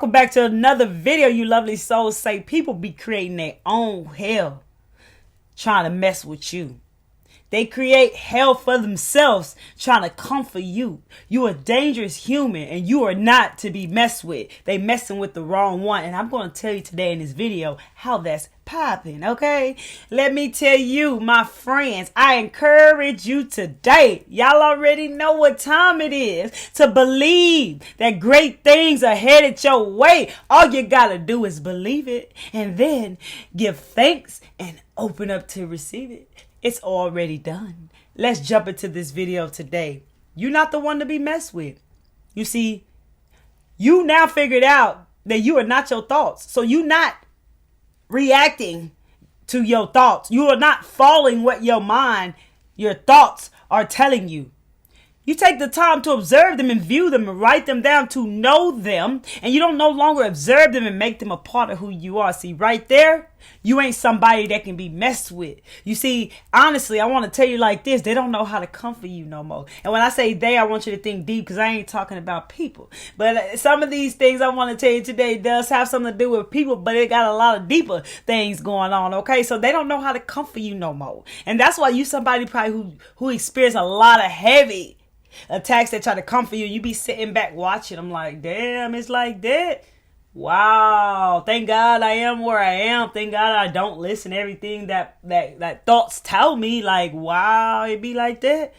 welcome back to another video, you lovely souls. Say people be creating their own hell trying to mess with you. They create hell for themselves trying to comfort you. You a dangerous human and you are not to be messed with. They messing with the wrong one. And I'm going to tell you today in this video how that's popping, okay? Let me tell you, my friends, I encourage you today. Y'all already know what time it is to believe that great things are headed your way. All you got to do is believe it and then give thanks and open up to receive it. It's already done. Let's jump into this video today. You're not the one to be messed with. You see, you now figured out that you are not your thoughts. So you're not reacting to your thoughts. You are not following what your mind, your thoughts are telling you. You take the time to observe them and view them and write them down to know them. And you don't no longer observe them and make them a part of who you are. See, right there, you ain't somebody that can be messed with. You see, honestly, I want to tell you like this. They don't know how to comfort you no more. And when I say they, I want you to think deep because I ain't talking about people. But some of these things I want to tell you today does have something to do with people, but it got a lot of deeper things going on, okay? So they don't know how to comfort you no more. And that's why you somebody probably who experienced a lot of heavy attacks that try to comfort you. You be sitting back watching them like, damn, it's like that. Wow. Thank God I am where I am. Thank God I don't listen to everything that thoughts tell me. Like, wow, it be like that.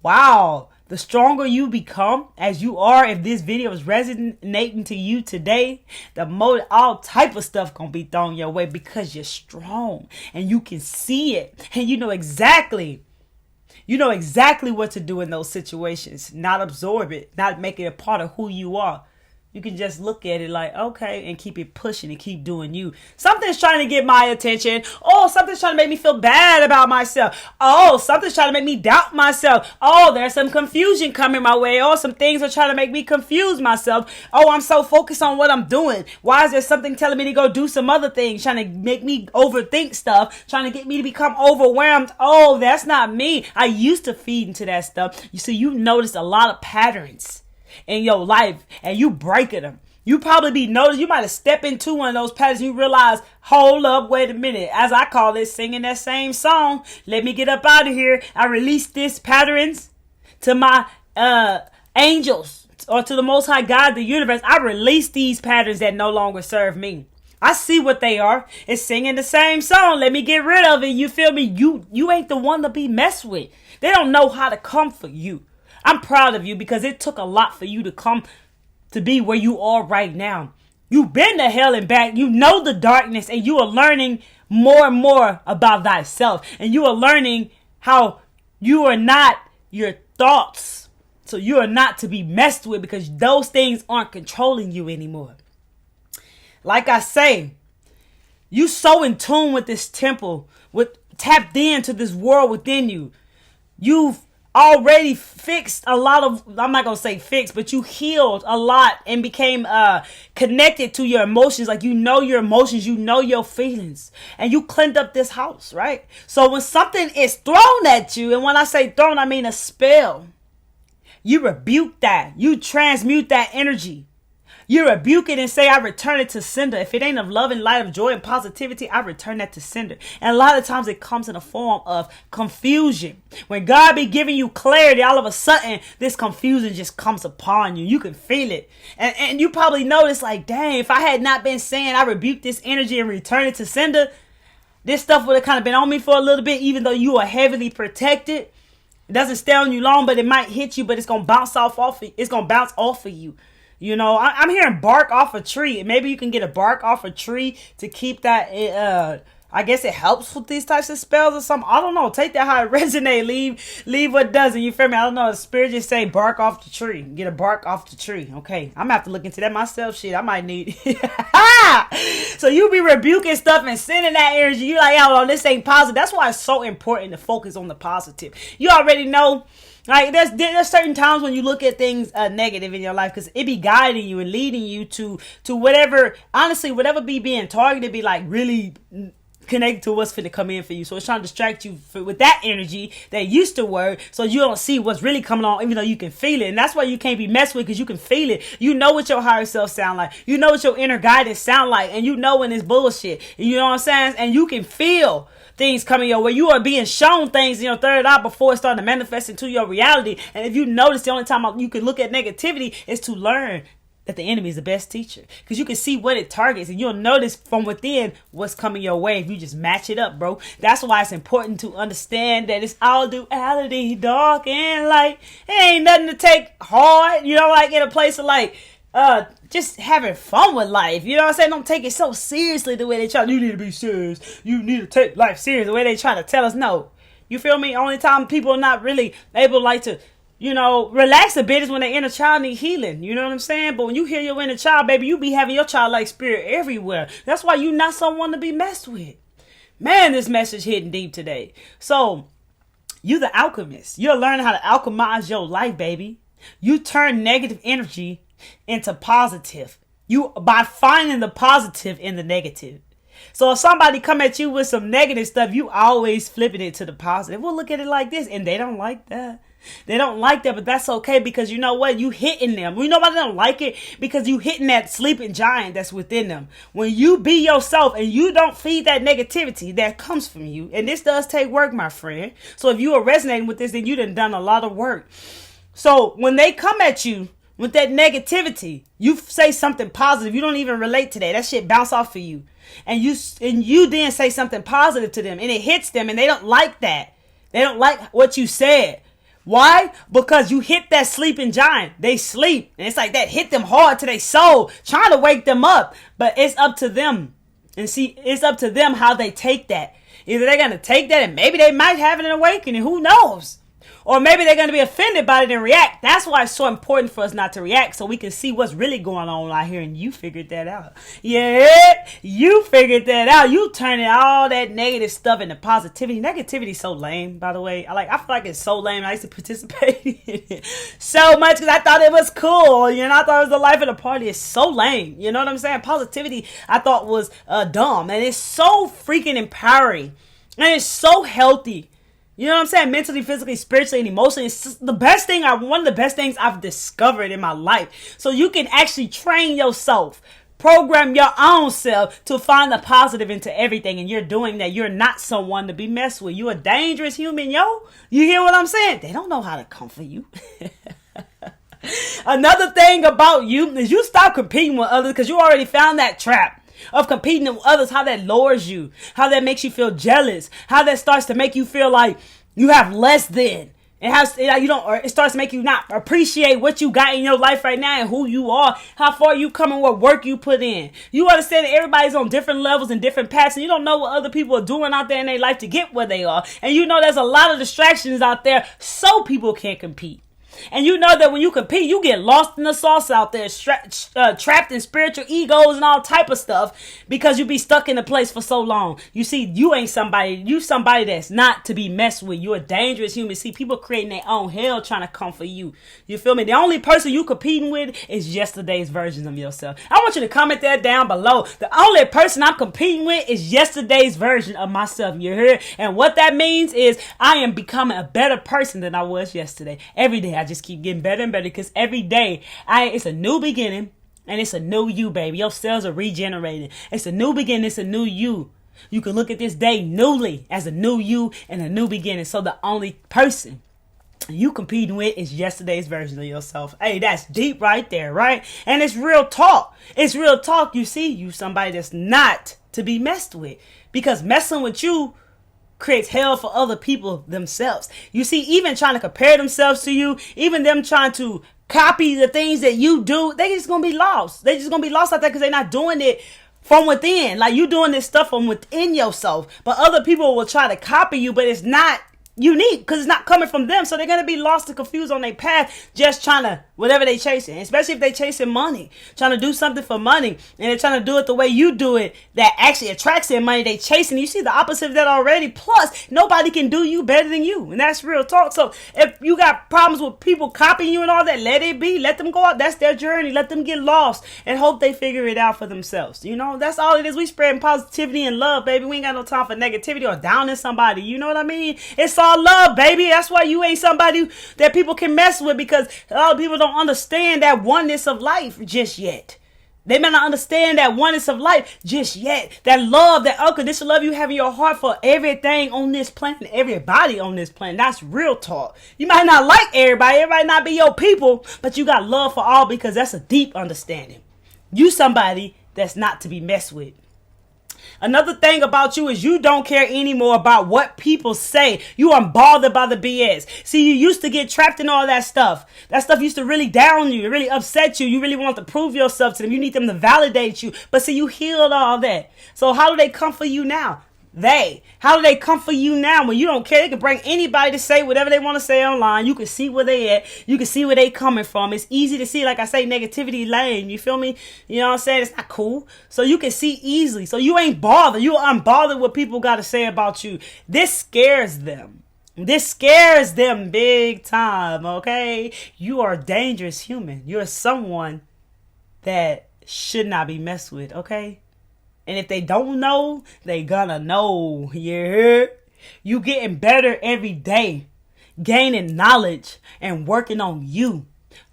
Wow. The stronger you become as you are, if this video is resonating to you today, the more all type of stuff gonna be thrown your way because you're strong and you can see it and you know exactly what to do in those situations. Not absorb it, not make it a part of who you are. You can just look at it like, okay, and keep it pushing and keep doing you. Something's trying to get my attention. Oh, something's trying to make me feel bad about myself. Oh, something's trying to make me doubt myself. Oh, there's some confusion coming my way. Oh, some things are trying to make me confuse myself. Oh, I'm so focused on what I'm doing. Why is there something telling me to go do some other things, trying to make me overthink stuff, trying to get me to become overwhelmed? Oh, that's not me. I used to feed into that stuff. You see, you noticed a lot of patterns in your life and you breaking them. You probably be noticed. You might have stepped into one of those patterns. You realize, hold up, wait a minute. As I call it, singing that same song. Let me get up out of here. I release this patterns to my angels or to the Most High God, the universe. I release these patterns that no longer serve me. I see what they are. It's singing the same song. Let me get rid of it. You feel me? You ain't the one to be messed with. They don't know how to comfort you. I'm proud of you because it took a lot for you to come to be where you are right now. You've been to hell and back. You know the darkness and you are learning more and more about thyself. And you are learning how you are not your thoughts. So you are not to be messed with because those things aren't controlling you anymore. Like I say, you so in tune with this temple, tapped into this world within you. You've already fixed a lot of, I'm not going to say fixed, but you healed a lot and became connected to your emotions. Like you know your emotions, you know your feelings, and you cleaned up this house, right? So when something is thrown at you, and when I say thrown, I mean a spell, you rebuke that. You transmute that energy. You rebuke it and say, I return it to sender. If it ain't of love and light, of joy and positivity, I return that to sender. And a lot of times it comes in a form of confusion. When God be giving you clarity, all of a sudden, this confusion just comes upon you. You can feel it. And you probably notice like, dang, if I had not been saying I rebuke this energy and return it to sender, this stuff would have kind of been on me for a little bit, even though you are heavily protected. It doesn't stay on you long, but it might hit you, but it's going to bounce off of you. You know, I'm hearing bark off a tree. Maybe you can get a bark off a tree to keep that. I guess it helps with these types of spells or something. I don't know. Take that how it resonates. Leave what doesn't. You feel me? I don't know. The spirit just say bark off the tree. Get a bark off the tree. Okay. I'm going to have to look into that myself. Shit, I might need it. So you be rebuking stuff and sending that energy. You like, oh, this ain't positive. That's why it's so important to focus on the positive. You already know. Like there's certain times when you look at things negative in your life because it be guiding you and leading you to whatever, honestly, whatever be being targeted be like really connected to what's finna come in for you. So it's trying to distract you with that energy that used to work, so you don't see what's really coming on, even though you can feel it. And that's why you can't be messed with, because you can feel it. You know what your higher self sound like. You know what your inner guidance sound like. And you know when it's bullshit. You know what I'm saying? And you can feel things coming your way. You are being shown things in your third eye before it starting to manifest into your reality. And if you notice, the only time you can look at negativity is to learn that the enemy is the best teacher, because you can see what it targets, and you'll notice from within what's coming your way if you just match it up, bro. That's why it's important to understand that it's all duality, dark and light. It ain't nothing to take hard, you know, like in a place of like just having fun with life. You know what I'm saying? Don't take it so seriously the way they try. You need to be serious. You need to take life serious the way they try to tell us. No. You feel me? Only time people are not really able like to, you know, relax a bit is when their inner child need healing. You know what I'm saying? But when you hear your inner child, baby, you be having your childlike spirit everywhere. That's why you not someone to be messed with. Man, this message hitting deep today. So, you the alchemist. You're learning how to alchemize your life, baby. You turn negative energy into positive. You by finding the positive in the negative. So if somebody come at you with some negative stuff, you always flipping it to the positive. Well, look at it like this, and they don't like that. They don't like that, but that's okay, because you know what? You hitting them. You know why they don't like it? Because you hitting that sleeping giant that's within them. When you be yourself and you don't feed that negativity that comes from you, and this does take work, my friend. So if you are resonating with this, then you done a lot of work. So when they come at you with that negativity, you say something positive. You don't even relate to that. That shit bounce off of you. And you then say something positive to them, and it hits them, and they don't like that. They don't like what you said. Why? Because you hit that sleeping giant. They sleep. And it's like that hit them hard to their soul, trying to wake them up. But it's up to them. And see, it's up to them how they take that. Either they're going to take that and maybe they might have an awakening. Who knows? Or maybe they're going to be offended by it and react. That's why it's so important for us not to react, so we can see what's really going on out here. And you figured that out. Yeah, you figured that out. You turning all that negative stuff into positivity. Negativity is so lame, by the way. I feel like it's so lame. I used to participate in it so much because I thought it was cool. You know, I thought it was the life of the party. It's so lame. You know what I'm saying? Positivity, I thought was dumb. And it's so freaking empowering. And it's so healthy. You know what I'm saying? Mentally, physically, spiritually, and emotionally. It's just the best thing, one of the best things I've discovered in my life. So you can actually train yourself, program your own self to find the positive into everything. And you're doing that. You're not someone to be messed with. You're a dangerous human, yo. You hear what I'm saying? They don't know how to comfort you. Another thing about you is you stop competing with others, because you already found that trap of competing with others, how that lowers you, how that makes you feel jealous, how that starts to make you feel like you have less than, and how you don't, or it starts to make you not appreciate what you got in your life right now and who you are, how far you come and what work you put in. You understand that everybody's on different levels and different paths, and you don't know what other people are doing out there in their life to get where they are. And you know there's a lot of distractions out there, so people can't compete. And you know that when you compete, you get lost in the sauce out there, trapped in spiritual egos and all type of stuff, because you be stuck in a place for so long. You see, you ain't somebody, you somebody that's not to be messed with. You're a dangerous human. See, people creating their own hell trying to come for you. You feel me? The only person you competing with is yesterday's version of yourself. I want you to comment that down below. The only person I'm competing with is yesterday's version of myself. You heard? And what that means is I am becoming a better person than I was yesterday. Every day I just keep getting better and better, because every day it's a new beginning, and it's a new you, baby. Your cells are regenerating. It's a new beginning. It's a new you. You can look at this day newly as a new you and a new beginning. So the only person you competing with is yesterday's version of yourself. Hey, that's deep right there, right? And it's real talk. It's real talk. You see, you somebody that's not to be messed with, because messing with you creates hell for other people themselves. You see, even trying to compare themselves to you, even them trying to copy the things that you do, they just gonna be lost. They just gonna be lost out there because they're not doing it from within. Like, you doing this stuff from within yourself, but other people will try to copy you, but it's not unique because it's not coming from them. So they're gonna be lost and confused on their path, just trying to whatever they chasing, especially if they chasing money, trying to do something for money, and they're trying to do it the way you do it that actually attracts their money. They chasing. You see the opposite of that already. Plus, nobody can do you better than you, and that's real talk. So if you got problems with people copying you and all that, let it be. Let them go out. That's their journey. Let them get lost and hope they figure it out for themselves. You know, that's all it is. We spreading positivity and love, baby. We ain't got no time for negativity or downing somebody. You know what I mean? It's all love, baby. That's why you ain't somebody that people can mess with, because a lot of people don't understand that oneness of life just yet. They may not understand that oneness of life just yet. That love, that unconditional love you have in your heart for everything on this planet, everybody on this planet. That's real talk. You might not like everybody not be your people, but you got love for all, because that's a deep understanding. You somebody that's not to be messed with. Another thing about you is you don't care anymore about what people say. You are bothered by the BS. See, you used to get trapped in all that stuff. That stuff used to really down you. It really upset you. You really want to prove yourself to them. You need them to validate you. But see, you healed all that. So how do they come for you now? How do they come for you now when you don't care? They can bring anybody to say whatever they want to say online. You can see where they at. You can see where they coming from. It's easy to see. Like I say, negativity lane. You feel me? You know what I'm saying? It's not cool. So you can see easily. So you ain't bothered. You unbothered what people got to say about you. This scares them. This scares them big time, okay? You are a dangerous human. You're someone that should not be messed with, okay? And if they don't know, they gonna know. You heard? You getting better every day, gaining knowledge and working on you.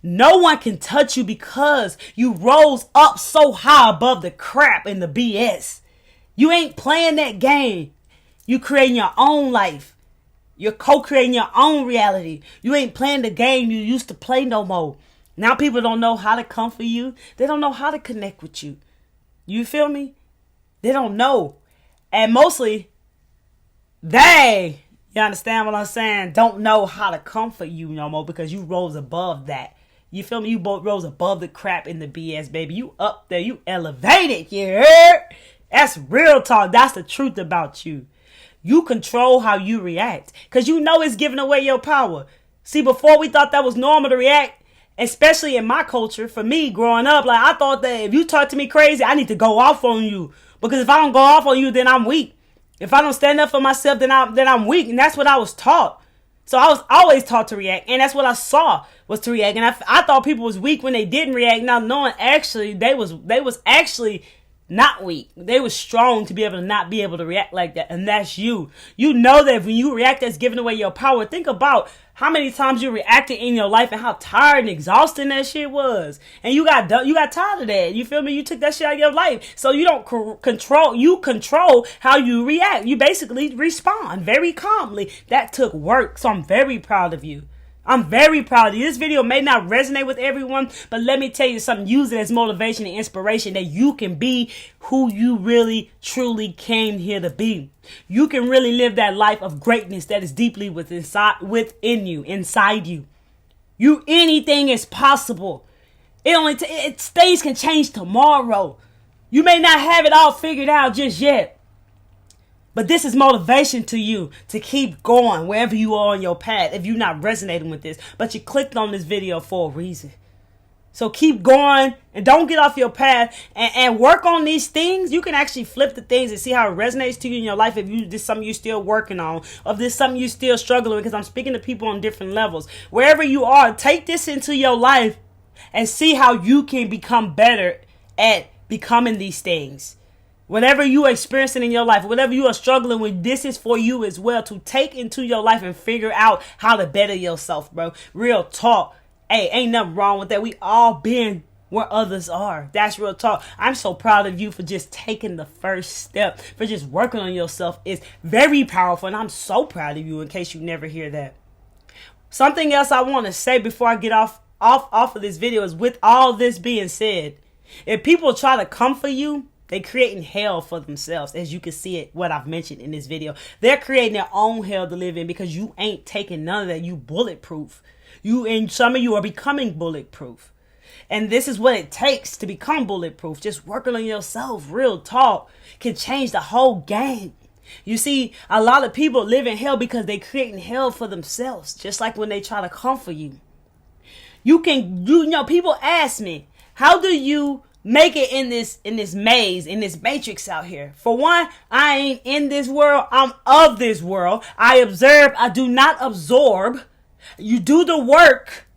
No one can touch you because you rose up so high above the crap and the BS. You ain't playing that game. You creating your own life. You're co-creating your own reality. You ain't playing the game you used to play no more. Now people don't know how to come for you. They don't know how to connect with you. You feel me? They don't know. And mostly, you understand what I'm saying, don't know how to comfort you no more, because you rose above that. You feel me? You both rose above the crap in the BS, baby. You up there. You elevated. You heard? That's real talk. That's the truth about you. You control how you react, because you know it's giving away your power. See, before we thought that was normal to react, especially in my culture, for me growing up, like I thought that if you talk to me crazy, I need to go off on you. Because if I don't go off on you, then I'm weak. If I don't stand up for myself, then I'm weak. And that's what I was taught. So I was always taught to react. And that's what I saw was to react. And I thought people was weak when they didn't react. Now knowing actually they was actually not weak. They was strong to be able to not be able to react like that. And that's you. You know that when you react, that's giving away your power. Think about how many times you reacted in your life and how tired and exhausting that shit was. And you got tired of that. You feel me? You took that shit out of your life. So you don't control how you react. You basically respond very calmly. That took work. So I'm very proud of you. I'm very proud of you. This video may not resonate with everyone, but let me tell you something. Use it as motivation and inspiration that you can be who you really, truly came here to be. You can really live that life of greatness that is deeply within you, inside you. Anything is possible. Things can change tomorrow. You may not have it all figured out just yet. But this is motivation to you to keep going wherever you are on your path if you're not resonating with this. But you clicked on this video for a reason. So keep going and don't get off your path and work on these things. You can actually flip the things and see how it resonates to you in your life if this is something you're still working on, or if this is something you're still struggling with, because I'm speaking to people on different levels. Wherever you are, take this into your life and see how you can become better at becoming these things. Whatever you are experiencing in your life, whatever you are struggling with, this is for you as well to take into your life and figure out how to better yourself, bro. Real talk. Hey, ain't nothing wrong with that. We all been where others are. That's real talk. I'm so proud of you for just taking the first step, for just working on yourself. It's very powerful, and I'm so proud of you in case you never hear that. Something else I want to say before I get off of this video is, with all this being said, if people try to come for you, they're creating hell for themselves, as you can see it, what I've mentioned in this video. They're creating their own hell to live in because you ain't taking none of that. You bulletproof. And some of you are becoming bulletproof. And this is what it takes to become bulletproof. Just working on yourself, real talk, can change the whole game. You see, a lot of people live in hell because they're creating hell for themselves, just like when they try to come for you. People ask me, how do you make it in this maze, in this matrix out here? For one, I ain't in this world. I'm of this world. I observe. I do not absorb. You do the work.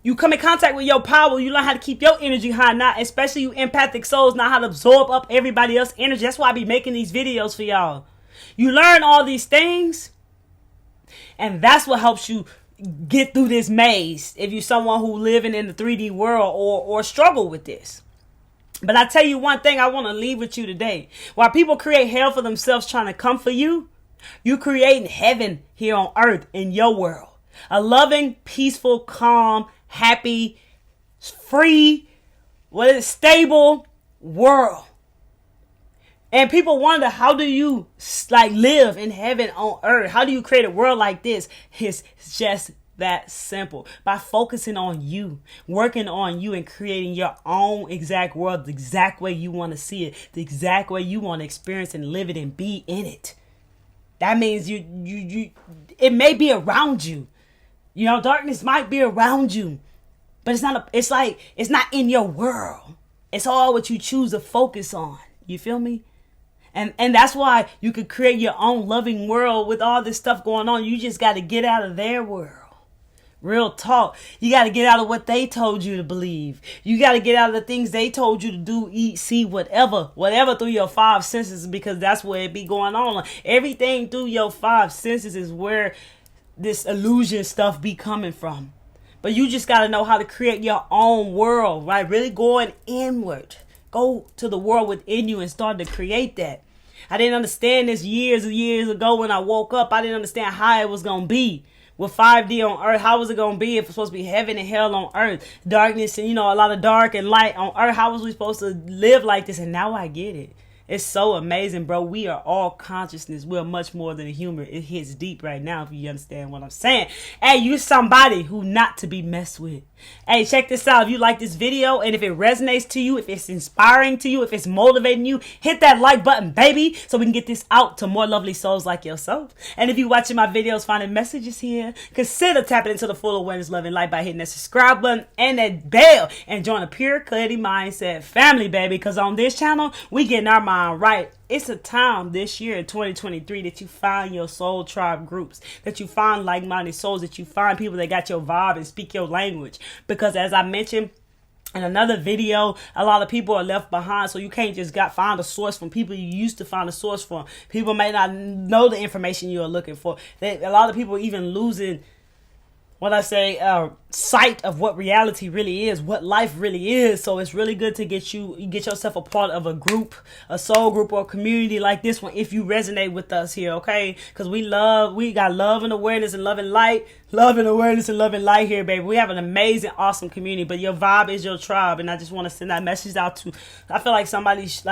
You come in contact with your power. You learn how to keep your energy high. Not especially you empathic souls, not how to absorb up everybody else's energy. That's why I be making these videos for y'all. You learn all these things, and that's what helps you get through this maze if you're someone who living in the 3D world or struggle with this. But I tell you one thing I want to leave with you today. While people create hell for themselves trying to come for you, you creating heaven here on earth in your world. A loving, peaceful, calm, happy, free, stable world. And people wonder, how do you live in heaven on earth? How do you create a world like this? It's just that simple. By focusing on you, working on you, and creating your own exact world, the exact way you want to see it, the exact way you want to experience and live it and be in it. That means it may be around you. Darkness might be around you, but it's not in your world. It's all what you choose to focus on. You feel me? And that's why you could create your own loving world with all this stuff going on. You just got to get out of their world. Real talk. You got to get out of what they told you to believe. You got to get out of the things they told you to do, eat, see, whatever through your five senses, because that's where it be going on. Everything through your five senses is where this illusion stuff be coming from. But you just got to know how to create your own world, right? Really going inward. Go to the world within you and start to create that. I didn't understand this years and years ago when I woke up. I didn't understand how it was going to be with 5D on earth. How was it going to be if it's supposed to be heaven and hell on earth? Darkness and, a lot of dark and light on earth. How was we supposed to live like this? And now I get it. It's so amazing, bro. We are all consciousness. We're much more than a human. It hits deep right now if you understand what I'm saying. Hey, you somebody who not to be messed with. Hey, check this out. If you like this video and if it resonates to you, if it's inspiring to you, if it's motivating you, hit that like button, baby, so we can get this out to more lovely souls like yourself. And if you're watching my videos, finding messages here, consider tapping into the full awareness, love, and light by hitting that subscribe button and that bell and join a Pure Clarity Mindset family, baby, because on this channel, we getting our mind right. It's a time this year in 2023 that you find your soul tribe groups, that you find like-minded souls, that you find people that got your vibe and speak your language. Because as I mentioned in another video, a lot of people are left behind. So you can't just find a source from people you used to find a source from. People may not know the information you are looking for. A lot of people even losing sight of what reality really is, what life really is. So it's really good to get yourself a part of a group, a soul group, or a community like this one if you resonate with us here, okay? Because we got love and awareness and love and light. Love and awareness and love and light here, baby. We have an amazing, awesome community, but your vibe is your tribe, and I just want to send that message out to, I feel like somebody's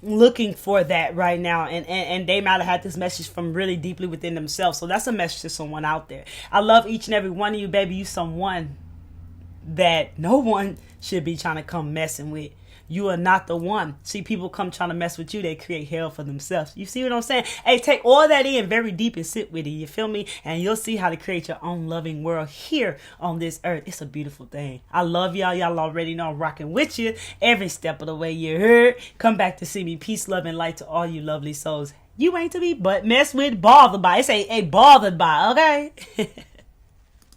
looking for that right now, and they might have had this message from really deeply within themselves. So that's a message to someone out there. I love each and every one of you, baby. You someone that no one should be trying to come messing with. You are not the one. See, people come trying to mess with you, they create hell for themselves. You see what I'm saying? Hey, take all that in very deep and sit with it. You feel me? And you'll see how to create your own loving world here on this earth. It's a beautiful thing. I love y'all. Y'all already know I'm rocking with you every step of the way. You heard? Come back to see me. Peace, love, and light to all you lovely souls. You ain't to be but messed with, bothered by. It's a bothered by, okay?